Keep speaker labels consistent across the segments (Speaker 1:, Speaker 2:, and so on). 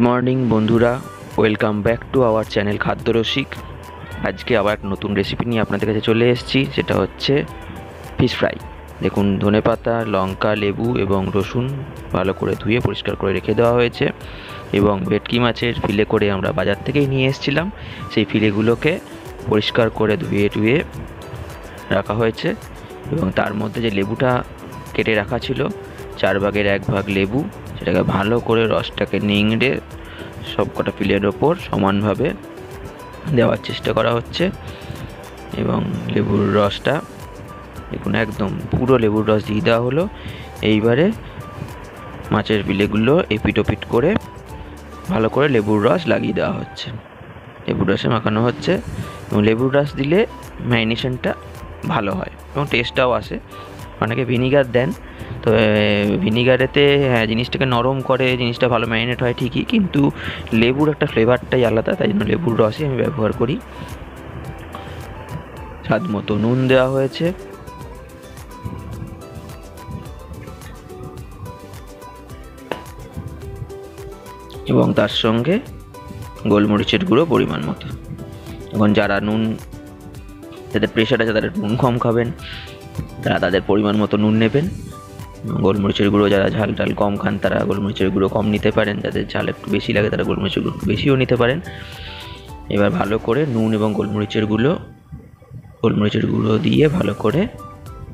Speaker 1: Morning বন্ধুরা, welcome back to our channel খাদ্য রসিক। আজকে আবার এক নতুন রেসিপি নিয়ে আপনাদের কাছে চলে এসেছি, যেটা হচ্ছে ফিশ ফ্রাই। দেখুন, ধনেপাতা, লঙ্কা, লেবু এবং রসুন ভালো করে ধুয়ে পরিষ্কার করে রেখে দেওয়া হয়েছে এবং ভেটকি মাছের ফিলে করে আমরা বাজার থেকেই নিয়ে এসেছিলাম। সেই ফিলেগুলোকে পরিষ্কার করে ধুয়ে রাখা হয়েছে এবং তার মধ্যে যে লেবুটা কেটে রাখা ছিল, 4 ভাগের 1 ভাগ লেবু, সেটাকে ভালো করে রসটাকে নিংড়ে সব কটা ফিলের ওপর সমানভাবে দেওয়ার চেষ্টা করা হচ্ছে। এবং লেবুর রসটা দেখুন, একদম পুরো লেবুর রস দিয়ে দেওয়া হলো। এইবারে মাছের ফিলেগুলো এপিট ওপিট করে ভালো করে লেবুর রস লাগিয়ে দেওয়া হচ্ছে, লেবুর রসে মাখানো হচ্ছে। এবং লেবুর রস দিলে ম্যারিনেশনটা ভালো হয় এবং টেস্টটাও আসে। অনেকে ভিনিগার দেন, তো ভিনিগারেতে হ্যাঁ জিনিসটাকে নরম করে, জিনিসটা ভালো ম্যারিনেট হয় ঠিকই, কিন্তু লেবুর একটা ফ্লেভারটাই আলাদা, তাই জন্য লেবুর রসই আমি ব্যবহার করি। স্বাদ মতো নুন দেওয়া হয়েছে এবং তার সঙ্গে গোলমরিচের গুঁড়ো পরিমাণ মতো। এখন যারা নুন, যাদের প্রেশার আছে, তারা নুন কম খাবেন, তারা তাদের পরিমাণ মতো নুন নেবেন। গোলমরিচের গুঁড়ো যারা ঝাল টাল কম খান, তারা গোলমরিচের গুঁড়ো কম নিতে পারেন। যাদের ঝাল একটু বেশি লাগে, তারা গোলমরিচের গুঁড়ো একটু বেশিও নিতে পারেন। এবার ভালো করে নুন এবং গোলমরিচের গুঁড়ো দিয়ে ভালো করে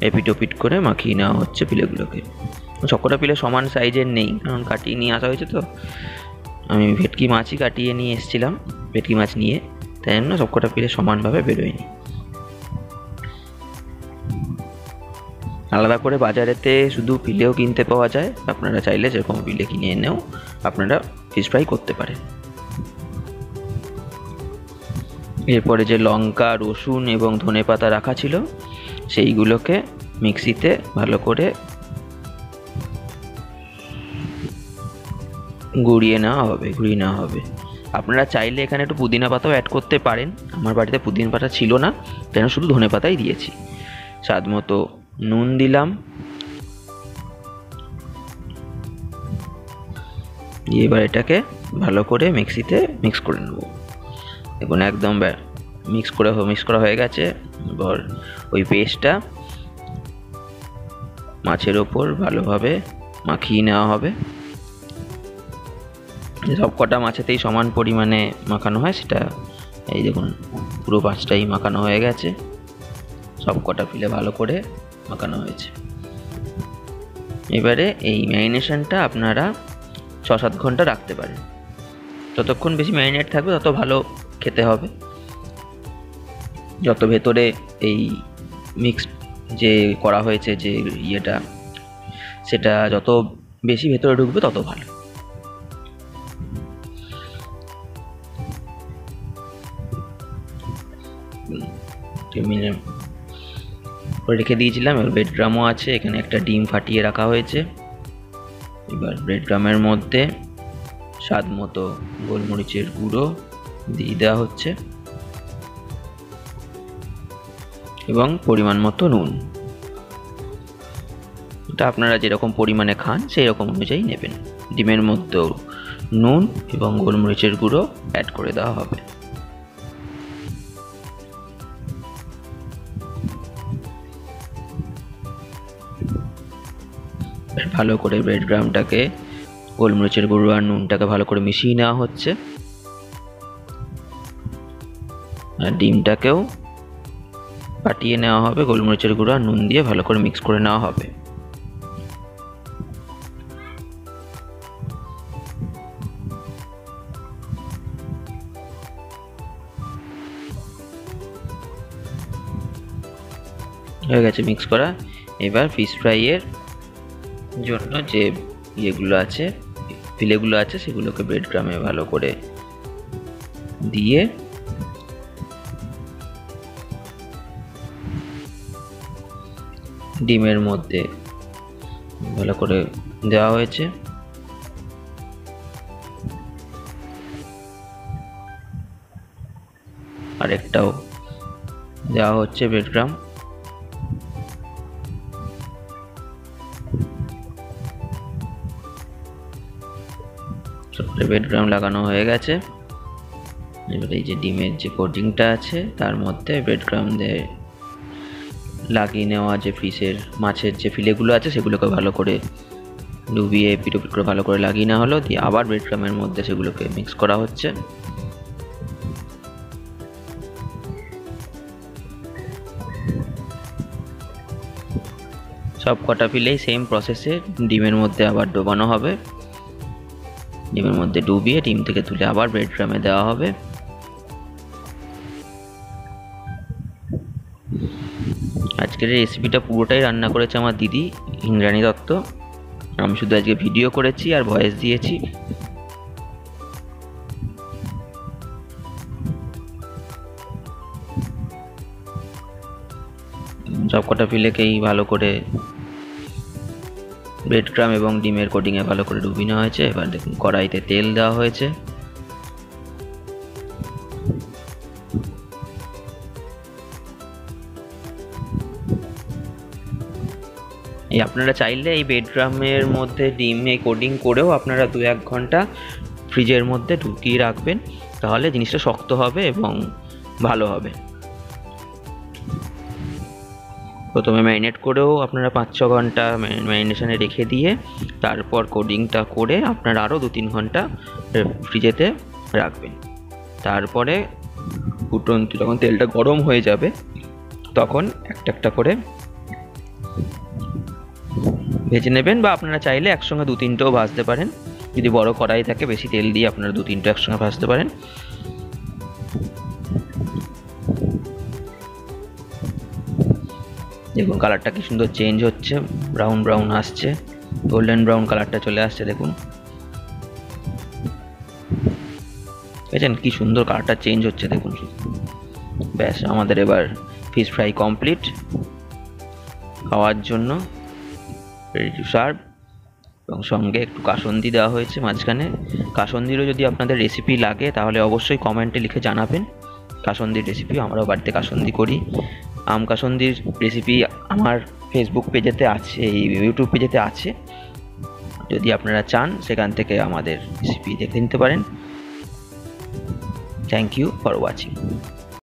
Speaker 1: এপিট ওপিট করে মাখিয়ে নেওয়া হচ্ছে পিলেগুলোকে। সবকটা পিলে সমান সাইজের নেই, কারণ কাটিয়ে নিয়ে আসা হয়েছে, তো আমি ভেটকি মাছই কাটিয়ে নিয়ে এসেছিলাম, ভেটকি মাছ নিয়ে, তাই জন্য সবকটা পিলে সমানভাবে বেরোয়নি। আলাদা করে বাজারেতে শুধু পিলেও কিনতে পাওয়া যায়, আপনারা চাইলে যেরকম পিলে কিনে এনেও আপনারা ফিশ ফ্রাই করতে পারেন। এরপরে যে লঙ্কা, রসুন এবং ধনেপাতা রাখা ছিল, সেইগুলোকে মিক্সিতে ভালো করে গুঁড়িয়ে নেওয়া হবে। আপনারা চাইলে এখানে একটু পুদিনা পাতাও অ্যাড করতে পারেন। আমার বাড়িতে পুদিনা পাতা ছিল না, তাই শুধু ধনেপাতাই দিয়েছি। স্বাদ মতো নুন দিলাম, এবার এটাকে ভালো করে মিক্সিতে মিক্স করে নেব। দেখুন, একদম মিক্স করা হয়ে গেছে। এবার ওই পেস্টটা মাছের ওপর ভালোভাবে মাখিয়ে নেওয়া হবে। সব কটা মাছেতেই সমান পরিমাণে মাখানো হয়, সেটা এই দেখুন পুরো 5টাই মাখানো হয়ে গেছে। সব কটা ফিলে ভালো করে মাখানো হয়েছে। এবারে এই ম্যারিনেশনটা আপনারা 6-7 ঘন্টা রাখতে পারেন। যতক্ষণ বেশি ম্যারিনেট থাকবে তত ভালো খেতে হবে। যত ভেতরে এই মিক্স যে করা হয়েছে যে ইয়েটা, সেটা যত বেশি ভেতরে ঢুকবে তত ভালো। রেখে দিয়েছিলাম। এবার ব্রেড ক্রামও আছে, এখানে একটা ডিম ফাটিয়ে রাখা হয়েছে। এবার ব্রেড ক্রামের মধ্যে স্বাদ মতো গোলমরিচের গুঁড়ো দিয়ে দেওয়া হচ্ছে এবং পরিমাণ মতো নুন। এটা আপনারা যেরকম পরিমাণে খান সেই রকম অনুযায়ী নেবেন। ডিমের মধ্যেও নুন এবং গোলমরিচের গুঁড়ো অ্যাড করে দেওয়া হবে। ভালো করে ব্রেড ক্রামটাকে, গোলমরিচের গুঁড়ো আর নুনটাকে ভালো করে মিশিয়ে নেওয়া হচ্ছে। আর ডিমটাকেও ফাটিয়ে নেওয়া হবে, গোলমরিচের গুঁড়ো আর নুন দিয়ে ভালো করে মিক্স করে নেওয়া হবে। হয়ে গেছে মিক্স করা। এবার ফিশ ফ্রাইয়ের জন্য যে ইয়েগুলো আছে, ফিলেগুলো আছে, সেগুলোকে ব্রেড ক্রামে ভালো করে দিয়ে ডিমের মধ্যে ভালো করে দেওয়া হয়েছে। আরেকটাও দেওয়া হচ্ছে ব্রেড ক্রাম। ব্রেড ক্রাম লাগানো হয়ে গেছে। এবার এই যে ডিমের যে কোটিংটা আছে তার মধ্যে ব্রেড ক্রাম দিয়ে লাগিয়ে নেওয়া যে ফিশের মাছের যে ফিলেগুলো আছে সেগুলোকে ভালো করে ডুবিয়ে পিটো করে ভালো করে লাগিয়ে নেওয়া হলো, দিয়ে আবার ব্রেড ক্রামের মধ্যে সেগুলোকে মিক্স করা হচ্ছে। সব কটা ফিলেই সেম প্রসেসে ডিমের মধ্যে আবার ডোবানো হবে। ডিমের মধ্যে ডুবিয়ে ডিম থেকে তুলে আবার ব্রেড ক্রামে দেওয়া হবে। আজকের এই রেসিপিটা পুরোটাই রান্না করেছে আমার দিদি ইন্দ্রাণী দত্ত। আমি শুধু আজকে ভিডিও করেছি আর ভয়েস দিয়েছি। সব কটা ফিলেকেই ভালো করে ব্রেড ক্রাম এবং ডিমের কোটিংয়ে ভালো করে ডুবিয়ে নেওয়া হয়েছে। এবার দেখুন কড়াইতে তেল দেওয়া হয়েছে। আপনারা চাইলে এই ব্রেড ক্রামের মধ্যে ডিমে কোটিং করেও আপনারা 2-1 ঘন্টা ফ্রিজের মধ্যে ঢুকিয়ে রাখবেন, তাহলে জিনিসটা শক্ত হবে এবং ভালো হবে। প্রথমে ম্যারিনেট করেও আপনারা 5-6 ঘন্টা ম্যারিনেশনে রেখে দিয়ে তারপর কোটিংটা করে আপনারা আরও 2-3 ঘন্টা ফ্রিজেতে রাখবেন। তারপরে ফুটন্ত যখন তেলটা গরম হয়ে যাবে তখন একটা একটা করে ভেজে নেবেন, বা আপনারা চাইলে একসঙ্গে 2-3টেও ভাজতে পারেন। যদি বড় কড়াই থাকে বেশি তেল দিয়ে আপনারা 2-3টে একসঙ্গে ভাজতে পারেন। দেখুন কালারটা কি সুন্দর চেঞ্জ হচ্ছে, ব্রাউন ব্রাউন আসছে, গোল্ডেন ব্রাউন কালারটা চলে আসছে। দেখুন দেখেছেন কি সুন্দর কালারটা চেঞ্জ হচ্ছে, দেখুন। ব্যাস আমাদের এবার ফিশ ফ্রাই কমপ্লিট, খাওয়ার জন্য রেডি টু সার্ভ। এবং সঙ্গে একটু কাসুন্দি দেওয়া হয়েছে মাঝখানে। কাসুন্দিরও যদি আপনাদের রেসিপি লাগে তাহলে অবশ্যই কমেন্টে লিখে জানাবেন। কাসুন্দির রেসিপি আমরাও বাড়িতে কাসুন্দি করি। আম কাসুন্দির রেসিপি আমার ফেসবুক পেজেতে আছে, ইউটিউব পেজেতে আছে, যদি আপনারা চান সেখান থেকে আমাদের রেসিপি দেখে নিতে পারেন। Thank you for watching.